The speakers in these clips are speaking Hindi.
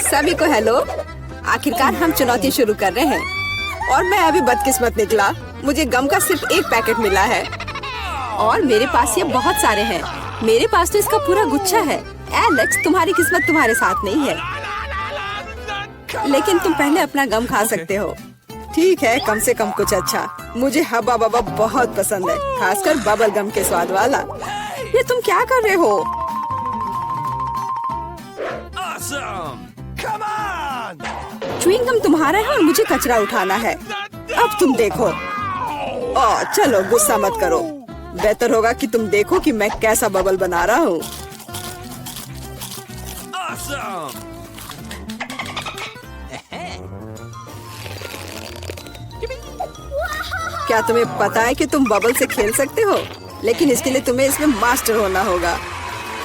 सभी को हेलो। आखिरकार हम चुनौती शुरू कर रहे हैं और मैं अभी बदकिस्मत निकला। मुझे गम का सिर्फ एक पैकेट मिला है और मेरे पास ये बहुत सारे हैं। मेरे पास तो इसका पूरा गुच्छा है। एलेक्स, तुम्हारी किस्मत तुम्हारे साथ नहीं है, लेकिन तुम पहले अपना गम खा सकते हो। ठीक है, कम से कम कुछ अच्छा। मुझे हब्बा बब्बा बहुत पसंद है, खासकर बबल गम के स्वाद वाला। ये तुम क्या कर रहे हो? च्युइंग गम तुम्हारा है और मुझे कचरा उठाना है। अब तुम देखो। चलो गुस्सा मत करो। बेहतर होगा कि तुम देखो कि मैं कैसा बबल बना रहा हूँ। क्या तुम्हें पता है कि तुम बबल से खेल सकते हो? लेकिन इसके लिए तुम्हें इसमें मास्टर होना होगा।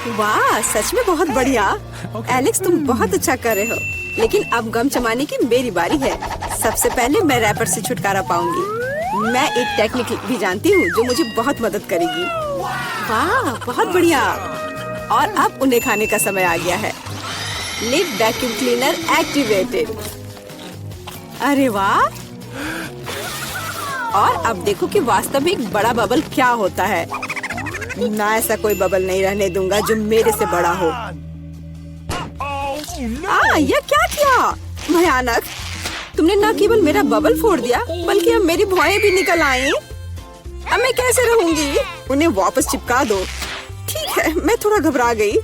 वाह, सच में बहुत बढ़िया। एलेक्स, तुम बहुत अच्छा कर रहे हो। लेकिन अब गम जमाने की मेरी बारी है। सबसे पहले मैं रैपर से छुटकारा पाऊंगी। मैं एक टेक्निक भी जानती हूँ जो मुझे बहुत मदद करेगी। वाह, बहुत बढ़िया। और अब उन्हें खाने का समय आ गया है। Lid vacuum cleaner activated. अरे वाह। और अब देखो कि वास्तव में एक बड़ा बबल क्या होता है। ना, ऐसा कोई बबल नहीं रहने दूंगा जो मेरे से बड़ा हो। यह क्या किया? भयानक। तुमने न केवल मेरा बबल फोड़ दिया, बल्कि अब मेरी भौएं भी निकल आई। अब मैं कैसे रहूंगी? उन्हें वापस चिपका दो। ठीक है, मैं थोड़ा घबरा गई।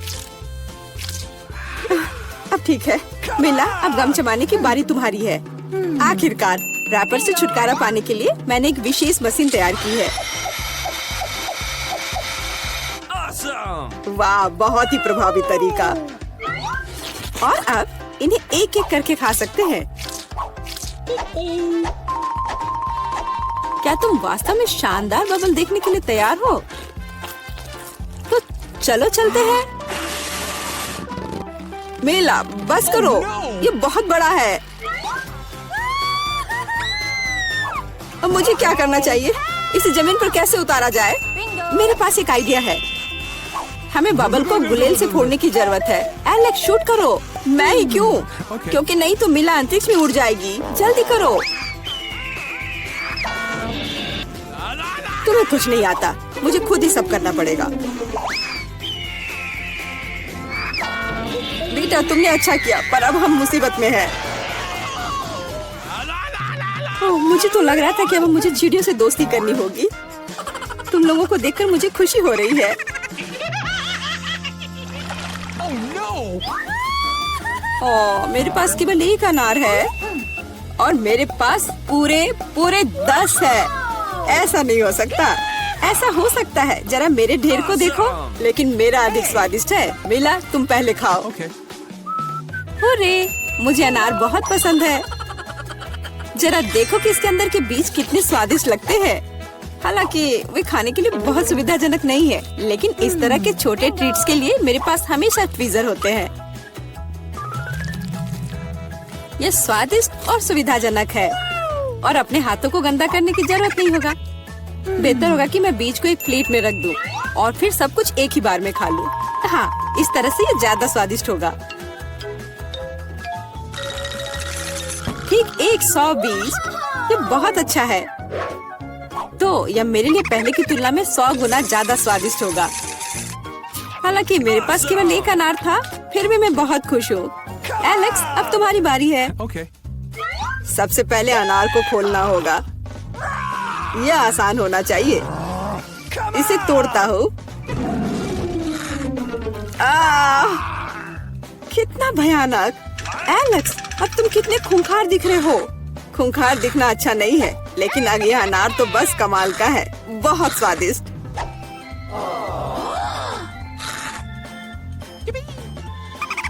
अब ठीक है मिला, अब गम जमाने की बारी तुम्हारी है। आखिरकार रैपर से छुटकारा पाने के लिए मैंने एक विशेष मशीन तैयार की है। वाह, बहुत ही प्रभावी तरीका। और अब इन्हें एक एक करके खा सकते हैं। क्या तुम वास्तव में शानदार बबल देखने के लिए तैयार हो? तो चलो चलते हैं। मेला, बस करो, ये बहुत बड़ा है। अब मुझे क्या करना चाहिए? इसे जमीन पर कैसे उतारा जाए? मेरे पास एक आइडिया है। हमें बबल को गुलेल से फोड़ने की जरूरत है। एलेक्स, शूट करो। मैं ही क्यों? क्योंकि नहीं तो मिला अंतरिक्ष में उड़ जाएगी। जल्दी करो। तुम्हें कुछ नहीं आता, मुझे खुद ही सब करना पड़ेगा। बेटा, तुमने अच्छा किया, पर अब हम मुसीबत में हैं। मुझे तो लग रहा था कि अब मुझे चिड़ियों से दोस्ती करनी होगी। तुम लोगों को देखकर मुझे खुशी हो रही है। मेरे पास केवल एक अनार है और मेरे पास पूरे 10 है। ऐसा नहीं हो सकता। ऐसा हो सकता है। जरा मेरे ढेर को देखो, लेकिन मेरा अधिक स्वादिष्ट है। मिला, तुम पहले खाओ। अरे, मुझे अनार बहुत पसंद है। जरा देखो कि इसके अंदर के बीज कितने स्वादिष्ट लगते हैं। हालांकि वे खाने के लिए बहुत सुविधाजनक नहीं है, लेकिन इस तरह के छोटे ट्रीट्स के लिए मेरे पास हमेशा ट्वीजर होते हैं। यह स्वादिष्ट और सुविधाजनक है और अपने हाथों को गंदा करने की जरूरत नहीं होगा। बेहतर होगा कि मैं बीज को एक प्लेट में रख दूं और फिर सब कुछ एक ही बार में खा लूं। हाँ, इस तरह से ये ज्यादा स्वादिष्ट होगा। ठीक 100 बीज, ये बहुत अच्छा है। तो यह मेरे लिए पहले की तुलना में 100 गुना ज्यादा स्वादिष्ट होगा। हालांकि मेरे पास केवल एक अनार था, फिर भी मैं बहुत खुश हूँ। एलेक्स, अब तुम्हारी बारी है। सबसे पहले अनार को खोलना होगा। यह आसान होना चाहिए। इसे तोड़ता हूँ। कितना भयानक। एलेक्स, अब तुम कितने खूंखार दिख रहे हो। खूंखार दिखना अच्छा नहीं है, लेकिन अब यह अनार तो बस कमाल का है। बहुत स्वादिष्ट।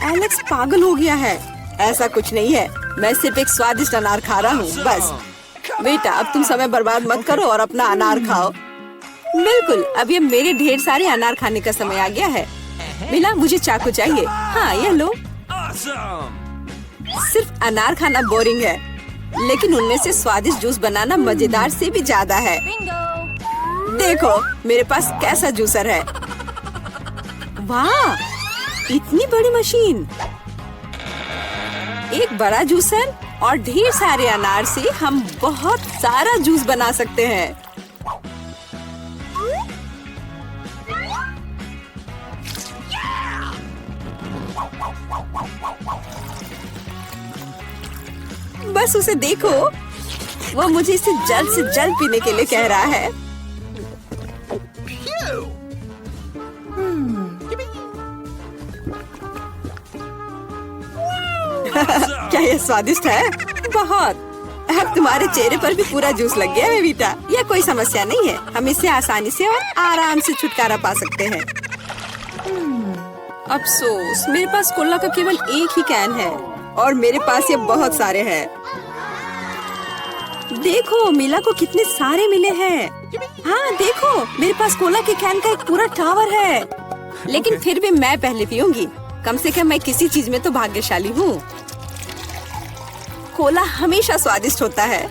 एलेक्स पागल हो गया है। ऐसा कुछ नहीं है, मैं सिर्फ एक स्वादिष्ट अनार खा रहा हूँ बस। बेटा, अब तुम समय बर्बाद मत करो और अपना अनार खाओ। बिल्कुल, अब ये मेरे ढेर सारे अनार खाने का समय आ गया है। मिला, मुझे चाकू चाहिए। हाँ, यह लो। सिर्फ अनार खाना बोरिंग है, लेकिन उनमें से स्वादिष्ट जूस बनाना मजेदार से भी ज्यादा है। देखो मेरे पास कैसा जूसर है। वाह, इतनी बड़ी मशीन। एक बड़ा जूसर और ढेर सारे अनार से हम बहुत सारा जूस बना सकते हैं। बस उसे देखो, वो मुझे इसे जल्द से जल्द पीने के लिए कह रहा है। क्या ये स्वादिष्ट है? बहुत। अब तुम्हारे चेहरे पर भी पूरा जूस लग गया है बेटा। यह कोई समस्या नहीं है, हम इससे आसानी से और आराम से छुटकारा पा सकते हैं। अफसोस, मेरे पास कोला का केवल एक ही कैन है और मेरे पास ये बहुत सारे हैं। देखो मीला को कितने सारे मिले हैं। हाँ देखो, मेरे पास कोला के कैन का एक पूरा टावर है। लेकिन फिर भी मैं पहले पीऊंगी। कम से कम मैं किसी चीज में तो भाग्यशाली हूँ। कोला हमेशा स्वादिष्ट होता है।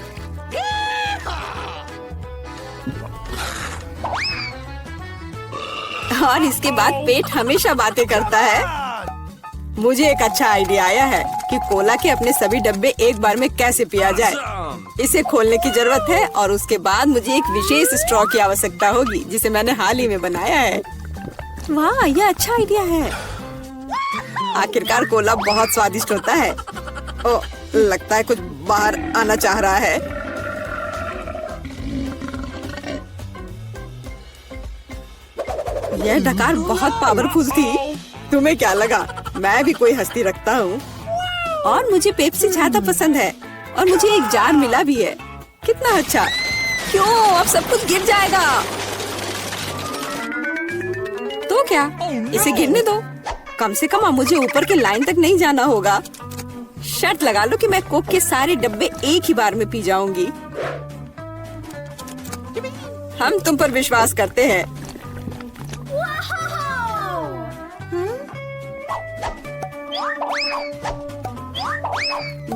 और इसके बाद पेट हमेशा बातें करता है। मुझे एक अच्छा आइडिया आया है कि कोला के अपने सभी डब्बे एक बार में कैसे पिया जाए। इसे खोलने की जरूरत है और उसके बाद मुझे एक विशेष स्ट्रॉ की आवश्यकता होगी जिसे मैंने हाल ही में बनाया है। वाह, यह अच्छा आइडिया है। आखिरकार कोला बहुत स्वादिष्ट होता है। ओ, लगता है कुछ बाहर आना चाह रहा है। यह डकार बहुत पावरफुल थी। तुम्हें क्या लगा मैं भी कोई हस्ती रखता हूँ? और मुझे पेप्सी ज्यादा पसंद है और मुझे एक जार मिला भी है। कितना अच्छा। क्यों, अब सब कुछ गिर जाएगा। तो क्या, इसे गिरने दो। कम से कम अब मुझे ऊपर के लाइन तक नहीं जाना होगा। शर्त लगा लो कि मैं कोक के सारे डब्बे एक ही बार में पी जाऊंगी। हम तुम पर विश्वास करते हैं।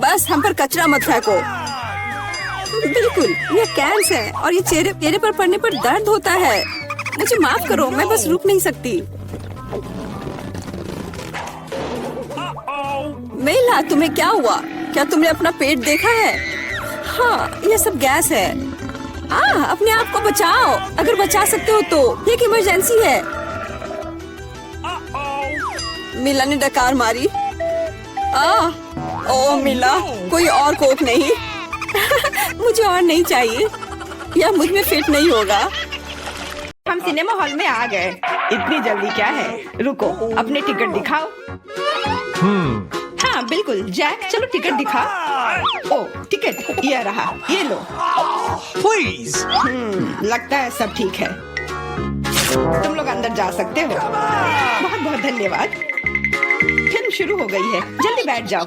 बस हम पर कचरा मत फेंको। बिल्कुल, ये कैंस है और ये चेहरे पर पड़ने पर दर्द होता है। मुझे माफ करो, मैं बस रुक नहीं सकती। मेला, तुम्हें क्या हुआ? क्या तुमने अपना पेट देखा है? हाँ, ये सब गैस है। अपने आप को बचाओ, अगर बचा सकते हो तो। ये एक इमरजेंसी है। मिला ने डकार मारी। ओ मिला, कोई और कोक नहीं? मुझे और नहीं चाहिए, यह मुझ में फिट नहीं होगा। हम सिनेमा हॉल में आ गए। इतनी जल्दी क्या है? रुको, अपने टिकट दिखाओ। हाँ बिल्कुल, जैक चलो टिकट दिखा। ओ टिकट, ये रहा, ये लो। Please. लगता है सब ठीक है। तुम लोग अंदर जा सकते हो। बहुत बहुत धन्यवाद। फिल्म शुरू हो गई है, जल्दी बैठ जाओ।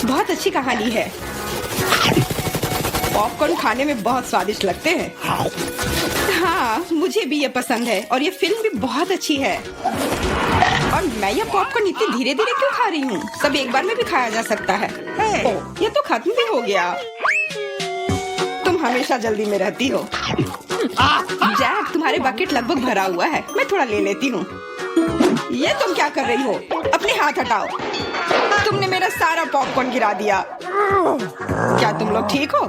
बहुत अच्छी कहानी है। पॉपकॉर्न खाने में बहुत स्वादिष्ट लगते हैं। हाँ, मुझे भी ये पसंद है और ये फिल्म भी बहुत अच्छी है। और मैं ये पॉपकॉर्न इतनी धीरे धीरे क्यों खा रही हूँ? सब एक बार में भी खाया जा सकता है। ये तो खत्म भी हो गया। तुम हमेशा जल्दी में रहती हो। जैक, तुम्हारे बकेट लगभग भरा हुआ है, मैं थोड़ा ले लेती हूँ। ये तुम क्या कर रही हो? अपने हाथ हटाओ। तुमने मेरा सारा पॉपकॉर्न गिरा दिया। क्या तुम लोग ठीक हो?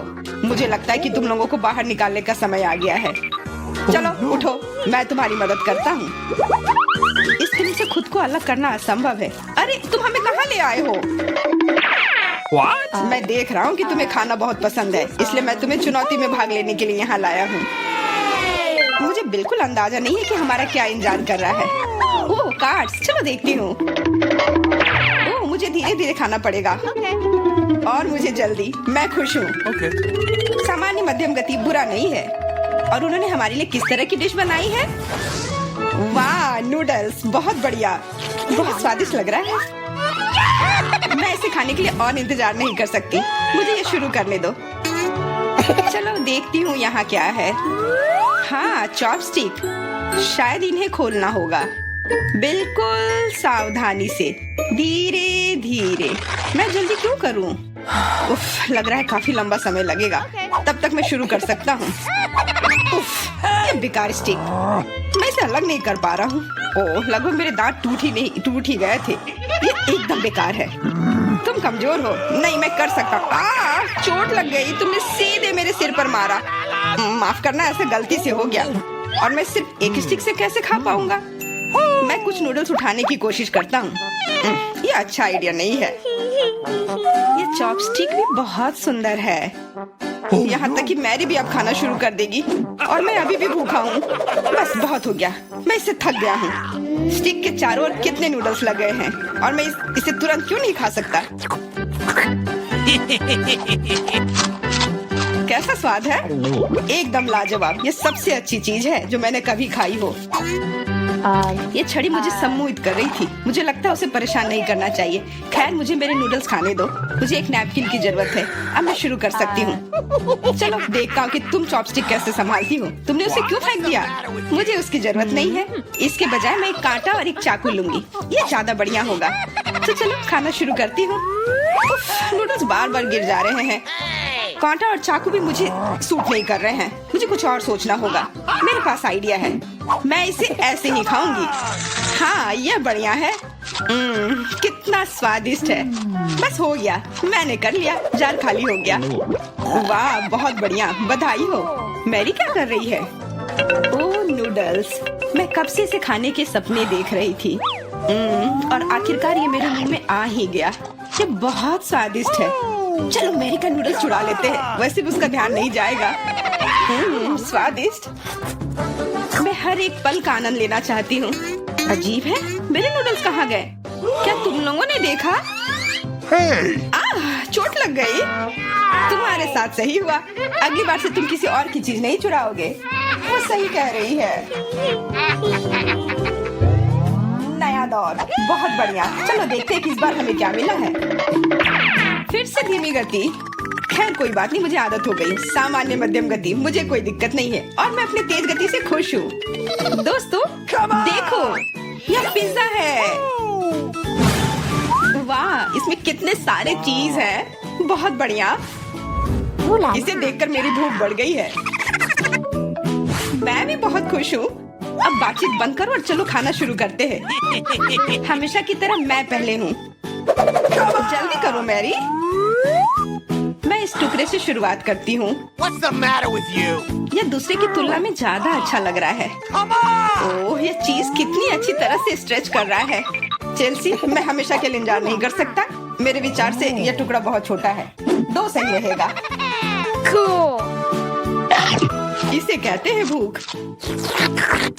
मुझे लगता है कि तुम लोगों को बाहर निकालने का समय आ गया है। चलो उठो, मैं तुम्हारी मदद करता हूँ। इस फिल्म से खुद को अलग करना असंभव है। अरे तुम हमें कहाँ ले आए हो? What? मैं देख रहा हूँ कि तुम्हें खाना बहुत पसंद है, इसलिए मैं तुम्हें चुनौती में भाग लेने के लिए यहाँ लाया हूँ। मुझे बिल्कुल अंदाजा नहीं है कि हमारा क्या इंतजार कर रहा है। ओह कार्ड्स, चलो देखती हूँ। ओह, मुझे धीरे धीरे खाना पड़ेगा। और मुझे जल्दी, मैं खुश हूँ। Okay. सामान्य मध्यम गति बुरा नहीं है। और उन्होंने हमारे लिए किस तरह की डिश बनाई है? वाह, नूडल्स, बहुत बढ़िया, बहुत स्वादिष्ट लग रहा है। मैं इसे खाने के लिए और इंतजार नहीं कर सकती। मुझे ये शुरू करने दो। चलो देखती हूँ यहाँ क्या है। हाँ, चॉपस्टिक। शायद इन्हें खोलना होगा। बिल्कुल सावधानी से, धीरे धीरे। मैं जल्दी क्यों करूँ? उफ, लग रहा है काफी लंबा समय लगेगा। तब तक मैं शुरू कर सकता हूँ। उफ, ये बेकार स्टिक, मैं इसे अलग नहीं कर पा रहा हूँ। ओह, लगभग मेरे दांत टूट ही गए थे। ये एकदम बेकार है। तुम कमजोर हो। नहीं, मैं कर सकता हूँ। चोट लग गई, तुमने सीधे मेरे सिर पर मारा। माफ करना, ऐसा गलती से हो गया। और मैं सिर्फ एक स्टिक से कैसे खा पाऊंगा? मैं कुछ नूडल्स उठाने की कोशिश करता हूँ। ये अच्छा आइडिया नहीं है। ये चॉपस्टिक भी बहुत सुंदर है। यहाँ तक कि मैरी भी अब खाना शुरू कर देगी और मैं अभी भी भूखा हूँ। बस बहुत हो गया, मैं इससे थक गया हूँ। स्टिक के चारों ओर कितने नूडल्स लगे हैं और मैं इसे तुरंत क्यों नहीं खा सकता? कैसा स्वाद है? एकदम लाजवाब। ये सबसे अच्छी चीज है जो मैंने कभी खाई हो। ये छड़ी मुझे सम्मोहित कर रही थी। मुझे लगता है उसे परेशान नहीं करना चाहिए। खैर, मुझे मेरे नूडल्स खाने दो। मुझे एक नैपकिन की जरूरत है। अब मैं शुरू कर सकती हूँ। चलो देखता हूँ कि तुम चॉपस्टिक कैसे संभालती हो। तुमने उसे क्यों फेंक दिया? मुझे उसकी जरूरत नहीं है। इसके बजाय मैं एक कांटा और एक चाकू लूंगी। ये ज्यादा बढ़िया होगा। तो चलो खाना शुरू करती हूँ। नूडल्स बार बार गिर जा रहे हैं। कांटा और चाकू भी मुझे सूट नहीं कर रहे हैं। मुझे कुछ और सोचना होगा। मेरे पास आइडिया है। मैं इसे ऐसे ही खाऊंगी। हाँ, यह बढ़िया है। कितना स्वादिष्ट है। बस हो गया, मैंने कर लिया। जार खाली हो गया। वाह, बहुत बढ़िया, बधाई हो। मैरी क्या कर रही है? ओह, नूडल्स। मैं कब से इसे खाने के सपने देख रही थी। और आखिरकार ये मेरे मुंह में आ ही गया। ये बहुत स्वादिष्ट है। चलो मैरी का नूडल्स चुरा लेते हैं। वैसे भी उसका ध्यान नहीं जाएगा। स्वादिष्ट। मैं हर एक पल का आनंद लेना चाहती हूँ। अजीब है, मेरे नूडल्स कहाँ गए? क्या तुम लोगों ने देखा? चोट लग गई। तुम्हारे साथ सही हुआ। अगली बार से तुम किसी और की चीज नहीं चुराओगे। वो सही कह रही है। नया दौर, बहुत बढ़िया। चलो देखते हैं कि इस बार हमें क्या मिला है। फिर से धीमी गति। खैर कोई बात नहीं, मुझे आदत हो गई। सामान्य मध्यम गति, मुझे कोई दिक्कत नहीं है और मैं अपनी तेज गति से खुश हूँ। दोस्तों देखो, यह पिज्जा है। वाह, इसमें कितने सारे चीज हैं। बहुत बढ़िया। इसे देखकर मेरी भूख बढ़ गई है। मैं भी बहुत खुश हूँ। अब बातचीत बंद करो और चलो खाना शुरू करते हैं। हमेशा की तरह मैं पहले हूँ। जल्दी करो मैरी। मैं इस टुकड़े से शुरुआत करती हूँ। What's the matter with you? यह दूसरे की तुलना में ज्यादा अच्छा लग रहा है। ओह, यह चीज कितनी अच्छी तरह से स्ट्रेच कर रहा है। चेल्सी, मैं हमेशा के लिए इंतजार नहीं कर सकता। मेरे विचार से यह टुकड़ा बहुत छोटा है। 2 सही रहेगा। इसे कहते हैं भूख।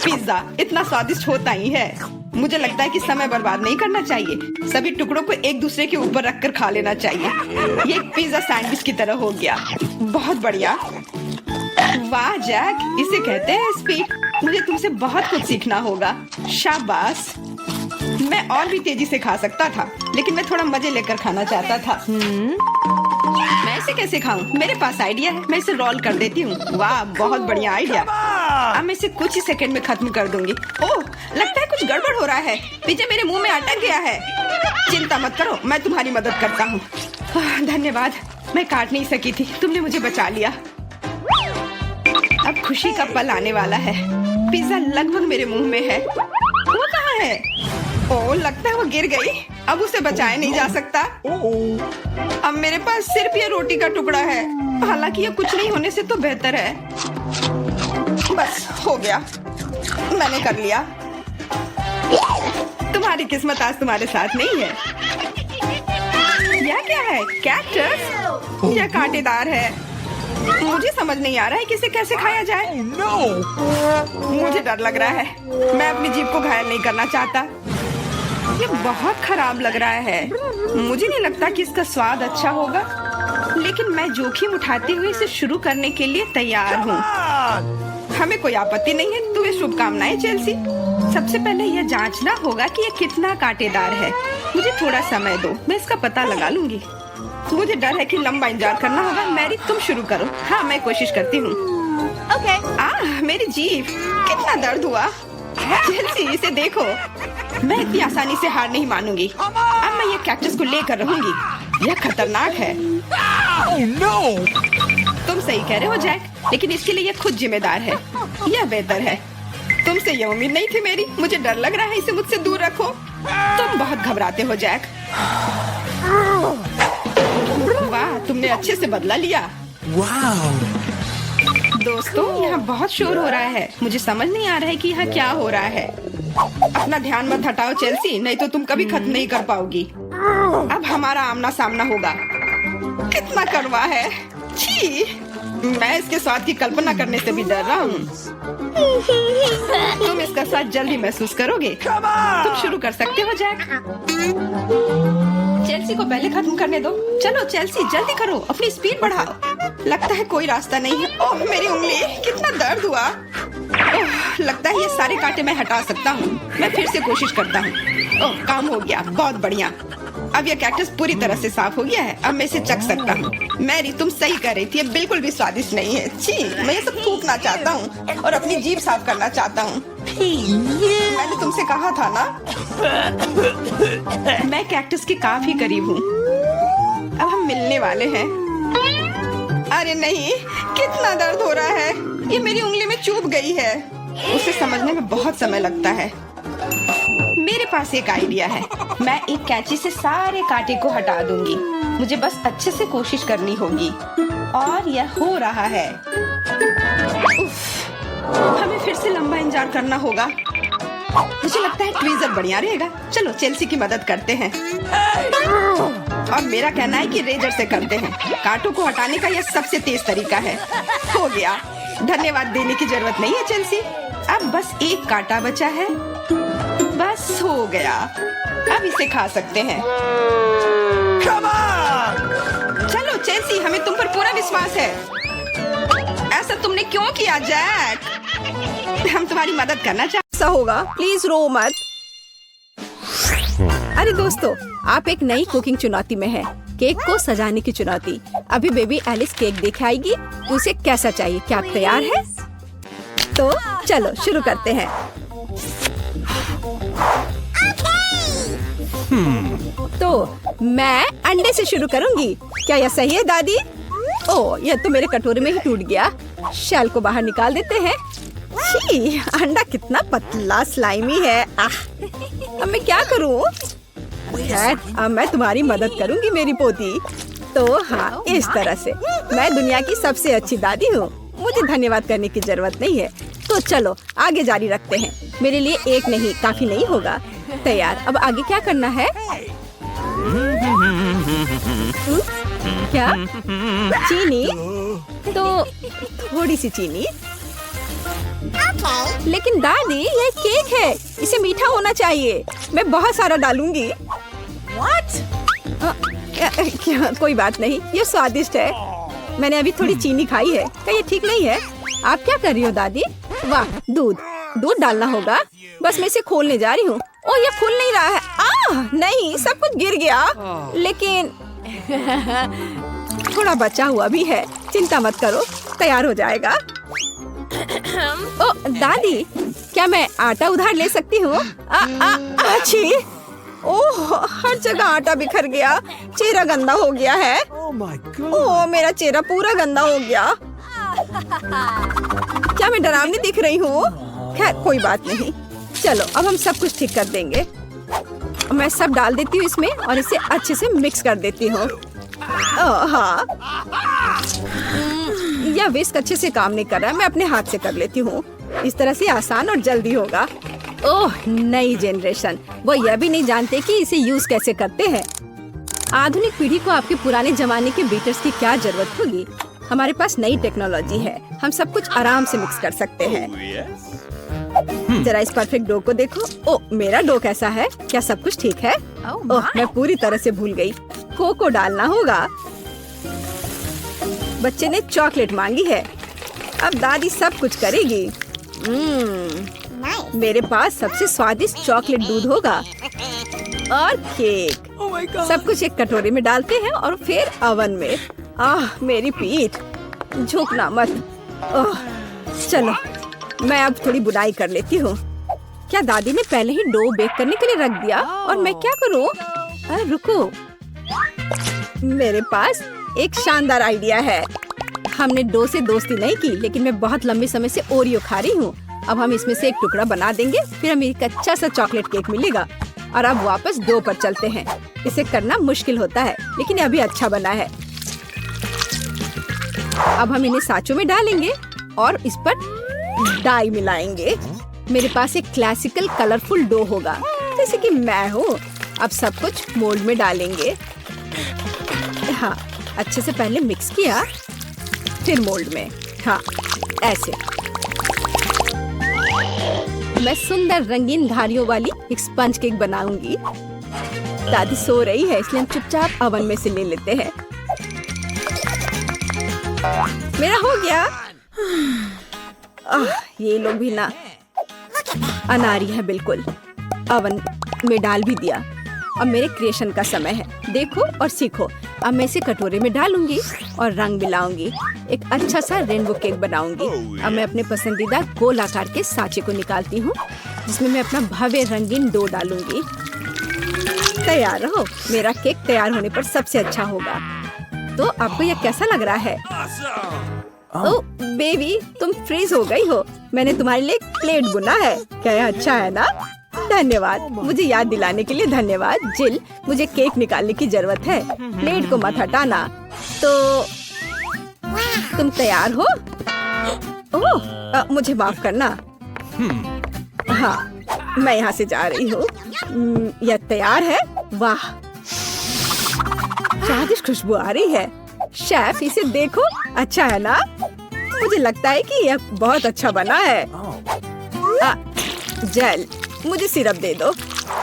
पिज्जा इतना स्वादिष्ट होता ही है। मुझे लगता है कि समय बर्बाद नहीं करना चाहिए। सभी टुकड़ों को एक दूसरे के ऊपर रखकर खा लेना चाहिए। ये एक पिज्जा सैंडविच की तरह हो गया। बहुत बढ़िया। वाह जैक, इसे कहते हैं स्पीड। मुझे तुमसे बहुत कुछ सीखना होगा। शाबाश। मैं और भी तेजी से खा सकता था, लेकिन मैं थोड़ा मजे लेकर खाना चाहता था। मैं इसे कैसे खाऊं? मेरे पास आइडिया है। मैं इसे रोल कर देती हूँ। वाह, बहुत बढ़िया आइडिया। अब मैं इसे कुछ ही सेकंड में खत्म कर दूंगी। ओह, लगता है कुछ गड़बड़ हो रहा है। पिज्जा मेरे मुंह में अटक गया है। चिंता मत करो, मैं तुम्हारी मदद करता हूँ। धन्यवाद। मैं काट नहीं सकी थी, तुमने मुझे बचा लिया। अब खुशी का पल आने वाला है। पिज्जा लगभग मेरे मुंह में है। वो कहाँ है? ओह, लगता है वो गिर गई। अब उसे बचाया नहीं जा सकता। अब मेरे पास सिर्फ ये रोटी का टुकड़ा है। हालांकि ये कुछ नहीं होने से तो बेहतर है। बस हो गया, मैंने कर लिया। तुम्हारी किस्मत आज तुम्हारे साथ नहीं है। यह क्या है? कैक्टस? यह कांटेदार है। मुझे समझ नहीं आ रहा है कि इसे कैसे खाया जाए। मुझे डर लग रहा है। मैं अपनी जीभ को घायल नहीं करना चाहता। ये बहुत खराब लग रहा है। मुझे नहीं लगता कि इसका स्वाद अच्छा होगा, लेकिन मैं जोखिम उठाते हुए इसे शुरू करने के लिए तैयार हूँ। हमें कोई आपत्ति नहीं है। तुम्हें शुभकामनाएं चेल्सी। सबसे पहले यह जांचना होगा कि यह कितना कांटेदार है। मुझे थोड़ा समय दो, मैं इसका पता लगा लूंगी। मुझे डर है कि लंबा इंतजार करना होगा। मैरी, तुम शुरू करो। हाँ, मैं कोशिश करती हूँ। मेरी जीभ, कितना दर्द हुआ। चेल्सी, इसे देखो। मैं इतनी आसानी से हार नहीं मानूंगी। अब मैं ये कैक्टस को लेकर रहूंगी। यह खतरनाक है। तुम सही कह रहे हो जैक, लेकिन इसके लिए यह खुद जिम्मेदार है। यह बेहतर है। तुमसे यह उम्मीद नहीं थी मेरी। मुझे डर लग रहा है। इसे मुझसे दूर रखो। तुम बहुत घबराते हो जैक। वाह, तुमने अच्छे से बदला लिया। Wow. दोस्तों, यहाँ बहुत शोर हो रहा है। मुझे समझ नहीं आ रहा है कि यहाँ क्या हो रहा है। अपना ध्यान मत हटाओ चेल्सी, नहीं तो तुम कभी खत्म नहीं कर पाओगी। अब हमारा आमना सामना होगा। कितना कड़वा है, छी! मैं इसके स्वाद की कल्पना करने से भी डर रहा हूँ। तुम इसका स्वाद जल्दी महसूस करोगे। तुम शुरू कर सकते हो जैक। चेल्सी को पहले खत्म करने दो। चलो चेल्सी, जल्दी करो, अपनी स्पीड बढ़ाओ। लगता है कोई रास्ता नहीं है। ओह मेरी उंगली, कितना दर्द हुआ। ओह, लगता है ये सारे कांटे मैं हटा सकता हूँ। मैं फिर से कोशिश करता हूँ। ओह, काम हो गया, बहुत बढ़िया। अब यह कैक्टस पूरी तरह से साफ हो गया है। अब मैं इसे चख सकता हूँ। मैरी, तुम सही कर रही थी, ये बिल्कुल भी स्वादिष्ट नहीं है। छी, मैं ये सब थूकना चाहता हूँ और अपनी जीभ साफ करना चाहता हूँ। मैंने तुमसे कहा था ना। मैं कैक्टस के काफी करीब हूँ। अब हम मिलने वाले हैं। अरे नहीं, कितना दर्द हो रहा है। ये मेरी उंगली में चुभ गई है। उसे समझने में बहुत समय लगता है। मेरे पास एक आइडिया है। मैं एक कैंची से सारे कांटे को हटा दूंगी। मुझे बस अच्छे से कोशिश करनी होगी। और यह हो रहा है। उफ, हमें फिर से लंबा इंतजार करना होगा। मुझे लगता है ट्वीजर बढ़िया रहेगा। चलो चेल्सी की मदद करते हैं। और मेरा कहना है कि रेजर से करते हैं। कांटों को हटाने का यह सबसे तेज तरीका है। हो गया। धन्यवाद देने की जरूरत नहीं है चेल्सी। अब बस एक कांटा बचा है। बस हो गया। अब इसे खा सकते हैं। Come on! चलो चेल्सी, हमें तुम पर पूरा विश्वास है। ऐसा तुमने क्यों किया जैक? हम तुम्हारी मदद करना चाहते। ऐसा होगा, प्लीज रो मत। अरे दोस्तों, आप एक नई कुकिंग चुनौती में हैं। केक को सजाने की चुनौती। अभी बेबी एलिस केक देख आएगी तो उसे कैसा चाहिए। क्या आप तैयार हैं? तो चलो शुरू करते हैं। तो मैं अंडे से शुरू करूंगी। क्या यह सही है दादी? ओह, यह तो मेरे कटोरे में ही टूट गया। शेल को बाहर निकाल देते हैं। छी, अंडा कितना पतला स्लाइमी है। अब मैं क्या करूं? खैर, अब मैं तुम्हारी मदद करूंगी मेरी पोती। तो हाँ, इस तरह से मैं दुनिया की सबसे अच्छी दादी हूँ। मुझे धन्यवाद करने की जरूरत नहीं है। तो चलो आगे जारी रखते हैं। मेरे लिए एक नहीं, काफी नहीं होगा। तैयार। अब आगे क्या करना है? क्या? चीनी? तो थोड़ी सी चीनी। लेकिन दादी, ये केक है, इसे मीठा होना चाहिए। मैं बहुत सारा डालूंगी। क्या? कोई बात नहीं, ये स्वादिष्ट है। मैंने अभी थोड़ी चीनी खाई है। क्या ये ठीक नहीं है? आप क्या कर रही हो दादी? वाह, दूध डालना होगा। बस मैं इसे खोलने जा रही हूँ। ओ, ये खुल नहीं रहा है। नहीं, सब कुछ गिर गया। लेकिन थोड़ा बचा हुआ भी है। चिंता मत करो, तैयार हो जाएगा। ओ दादी, क्या मैं आटा उधार ले सकती हूँ? अच्छी। ओह, हर जगह आटा बिखर गया। चेहरा गंदा हो गया है। Oh my God! ओह, मेरा चेहरा पूरा गंदा हो गया। क्या मैं डरावनी दिख रही हूँ? खैर, कोई बात नहीं। चलो अब हम सब कुछ ठीक कर देंगे। मैं सब डाल देती हूँ इसमें और इसे अच्छे से मिक्स कर देती हूँ। हाँ, यह विस्क अच्छे से काम नहीं कर रहा है। मैं अपने हाथ से कर लेती हूँ। इस तरह से आसान और जल्दी होगा। ओह, नई जनरेशन, वो यह भी नहीं जानते कि इसे यूज कैसे करते हैं। आधुनिक पीढ़ी को आपके पुराने जमाने के बीटर्स की क्या जरूरत होगी? हमारे पास नई टेक्नोलॉजी है। हम सब कुछ आराम से मिक्स कर सकते हैं। जरा इस परफेक्ट डो को देखो। ओ, मेरा डो कैसा है? क्या सब कुछ ठीक है? ओह, मैं पूरी तरह से भूल गई। कोको डालना होगा। बच्चे ने चॉकलेट मांगी है। अब दादी सब कुछ करेगी। मेरे पास सबसे स्वादिष्ट चॉकलेट दूध होगा और केक। Oh my God! सब कुछ एक कटोरे में डालते हैं और फिर ओवन में। मेरी पीठ, झुकना मत। चलो, मैं अब थोड़ी बुनाई कर लेती हूँ। क्या दादी ने पहले ही डो बेक करने के लिए रख दिया? और मैं क्या करूँ? रुको, मेरे पास एक शानदार आइडिया है। हमने डो से दोस्ती नहीं की, लेकिन मैं बहुत लंबे समय से ओरियो खा रही हूँ। अब हम इसमें से एक टुकड़ा बना देंगे, फिर हमें एक अच्छा सा चॉकलेट केक मिलेगा। और अब वापस डो पर चलते हैं। इसे करना मुश्किल होता है, लेकिन अभी अच्छा बना है। अब हम इन्हें सांचों में डालेंगे और इस पर डाई मिलाएंगे। मेरे पास एक क्लासिकल कलरफुल डो होगा, जैसे कि मैं हूँ। अब सब कुछ मोल्ड में डालेंगे। हाँ, अच्छे से पहले मिक्स किया, फिर मोल्ड में। हाँ, ऐसे। मैं सुंदर रंगीन धारियों वाली एक स्पंज केक बनाऊंगी। दादी सो रही है, इसलिए हम चुपचाप ओवन में से ले लेते हैं। मेरा हो गया। ये लोग भी ना अनारी है बिल्कुल। ओवन में डाल भी दिया। अब मेरे क्रिएशन का समय है। देखो और सीखो। अब मैं इसे कटोरे में डालूंगी और रंग मिलाऊंगी। एक अच्छा सा रेनबो केक बनाऊंगी। अब मैं अपने पसंदीदा गोल आकार के सांचे को निकालती हूँ, जिसमें मैं अपना भव्य रंगीन डो डालूंगी। तैयार रहो। मेरा केक तैयार होने पर सबसे अच्छा होगा। तो आपको यह कैसा लग रहा है? ओह बेबी, तुम फ्रीज हो गई हो। मैंने तुम्हारे लिए एक प्लेट बुना है। क्या यह अच्छा है ना? धन्यवाद। मुझे याद दिलाने के लिए धन्यवाद। जिल, मुझे केक निकालने की जरूरत है। प्लेट को मत हटाना। तो तुम तैयार हो? ओह, मुझे माफ करना। हाँ, मैं यहाँ से जा रही हूँ। यह तैयार है। वाह, स्वादिष्ट खुशबू आ रही है। शेफ, इसे देखो। अच्छा है ना? मुझे लगता है कि यह बहुत अच्छा बना है। जेल, मुझे सिरप दे दो।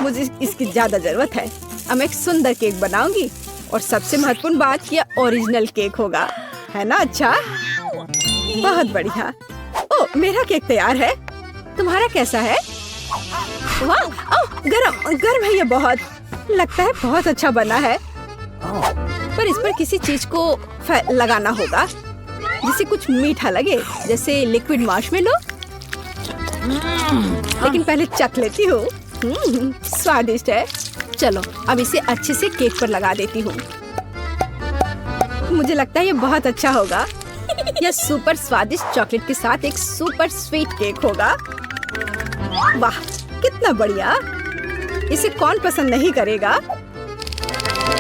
मुझे इसकी ज्यादा जरूरत है। अब मैं एक सुंदर केक बनाऊंगी और सबसे महत्वपूर्ण बात, यह ओरिजिनल केक होगा, है ना? अच्छा, बहुत बढ़िया। ओह, मेरा केक तैयार है। तुम्हारा कैसा है? वाह, ओह, गरम है ये बहुत। लगता है बहुत अच्छा बना है। पर इस पर किसी चीज को लगाना होगा जिससे कुछ मीठा लगे, जैसे लिक्विड मार्शमेलो। लेकिन पहले चख लेती हूँ। स्वादिष्ट है। चलो, अब इसे अच्छे से केक पर लगा देती हूँ। मुझे लगता है ये बहुत अच्छा होगा। यह सुपर स्वादिष्ट चॉकलेट के साथ एक सुपर स्वीट केक होगा। वाह, कितना बढ़िया। इसे कौन पसंद नहीं करेगा?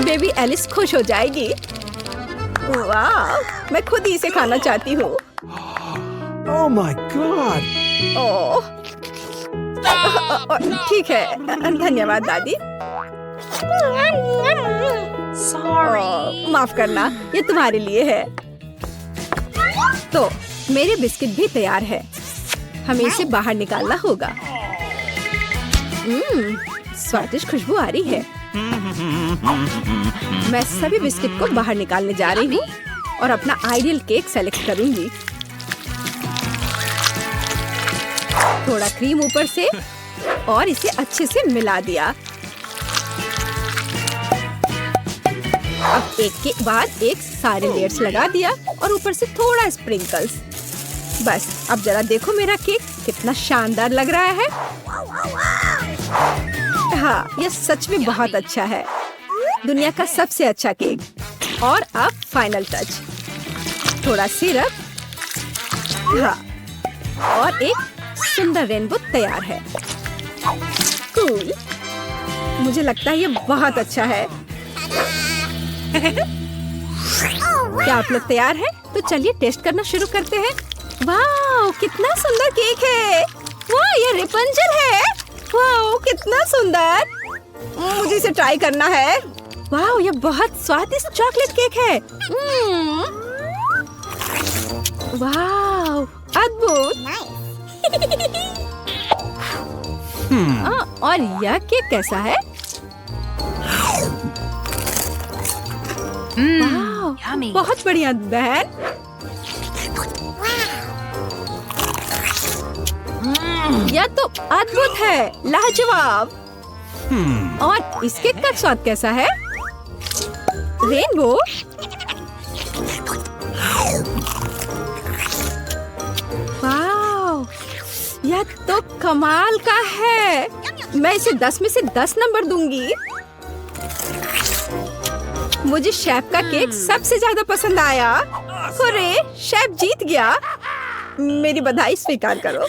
बेबी एलिस खुश हो जाएगी। वाह, मैं खुद ही इसे खाना चाहती हूँ। Oh my God! ओह, ठीक है। धन्यवाद दादी। माफ करना, ये तुम्हारे लिए है। तो मेरे बिस्किट भी तैयार है। हमें इसे बाहर निकालना होगा। स्वादिष्ट खुशबू आ रही है। मैं सभी बिस्किट को बाहर निकालने जा रही हूँ और अपना आइडियल केक सेलेक्ट करूंगी। थोड़ा क्रीम ऊपर से और इसे अच्छे से मिला दिया। अब एक के बाद एक सारे लेयर्स लगा दिया और ऊपर से थोड़ा स्प्रिंकल्स। बस, अब जरा देखो मेरा केक कितना शानदार लग रहा है। हाँ, यह सच में बहुत अच्छा है। दुनिया का सबसे अच्छा केक। और अब फाइनल टच, थोड़ा सिरप। हाँ, और एक सुंदर रेनबो तैयार है। कूल। मुझे लगता है ये बहुत अच्छा है। क्या आप लोग तैयार हैं? तो चलिए टेस्ट करना शुरू करते हैं। वाह, कितना सुंदर केक है। वाह, ये रेपंजल है। वाह, कितना सुंदर। मुझे इसे ट्राई करना है। वाह, ये बहुत स्वादिष्ट चॉकलेट केक है। वाह, अद्भुत। और यह केक कैसा है? वाह, बहुत बढ़िया बहन। यह तो अद्भुत है, लाजवाब। और इस केक का स्वाद कैसा है? रेनबो। वाह, यह तो कमाल का है। मैं इसे 10 में से 10 नंबर दूंगी। मुझे शेफ का केक सबसे ज्यादा पसंद आया। अरे, शेफ जीत गया। मेरी बधाई स्वीकार करो।